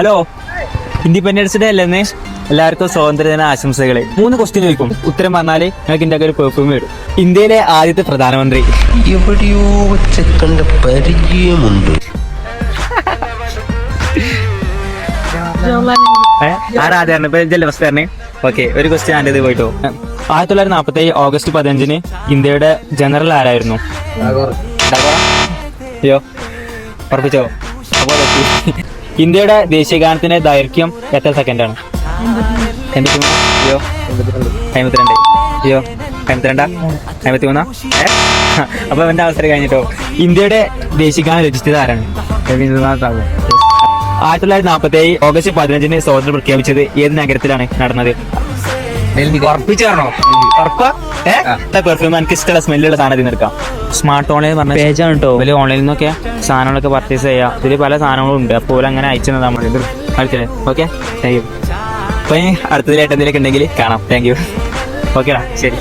Hello, independence day അല്ലെന്ന് എല്ലാവർക്കും സ്വാതന്ത്ര്യദിന ആശംസകൾ. 3 ക്വസ്റ്റ്യൻ ചോദിക്കും, ഉത്തരം പറഞ്ഞാൽ നിങ്ങൾക്ക് ഇന്ത്യക്ക് ഒരു പെർഫ്യൂം വരും. ഇന്ത്യയിലെ ആദ്യത്തെ പ്രധാനമന്ത്രി? എവിടെയോ വെച്ചേക്കണ്ട പരിചയമുണ്ട്. ആരാധന ജലവസ്തരണേ. ഓക്കെ, ഒരു ക്വസ്റ്റ്യൻ ആൻ്റെ ഇത് പോയിട്ടോ. 1947 ഓഗസ്റ്റ് 15 ഇന്ത്യയുടെ ജനറൽ ആരായിരുന്നു? അയ്യോ, ഉറപ്പിച്ചോ? അപ്പോൾ ഇന്ത്യയുടെ ദേശീയഗാനത്തിന്റെ ദൈർഘ്യം എത്ര സെക്കൻഡാണ്? 83. അയ്യോ, 52. അയ്യോ, 52. 53. അപ്പൊ എന്റെ അവസരം കഴിഞ്ഞിട്ടോ. ഇന്ത്യയുടെ ദേശീയഗാനം രചിച്ചത് ആരാണ്? രവീന്ദ്രനാഥ് ടാഗോർ. 1947 ഓഗസ്റ്റ് 15 സ്വാതന്ത്ര്യം പ്രഖ്യാപിച്ചത് ഏത് നഗരത്തിലാണ് നടന്നത്? ഉറപ്പിച്ചു പറഞ്ഞോ? ഉറപ്പാ? പെർഫ്യൂം എനിക്ക് ഇഷ്ടമുള്ള സ്മെല്ലുള്ള സാധനം തിന്നെടുക്കാം. സ്മാർട്ട് ഓൺലൈൻ പറഞ്ഞ പേജാണ് കേട്ടോ. ഇതിൽ ഓൺലൈനിൽ നിന്നൊക്കെ സാധനങ്ങളൊക്കെ പർച്ചേസ് ചെയ്യാം. ഇതിൽ പല സാധനങ്ങളും ഉണ്ട്. അപ്പോൾ അങ്ങനെ അയച്ചതാണ് നമ്മൾ. കളിച്ചേ. Okay, thank you. അപ്പൊ അടുത്തതിലായിട്ട് എന്തെങ്കിലുമൊക്കെ ഉണ്ടെങ്കിൽ കാണാം. Thank you. ഓക്കേടാ, ശരി.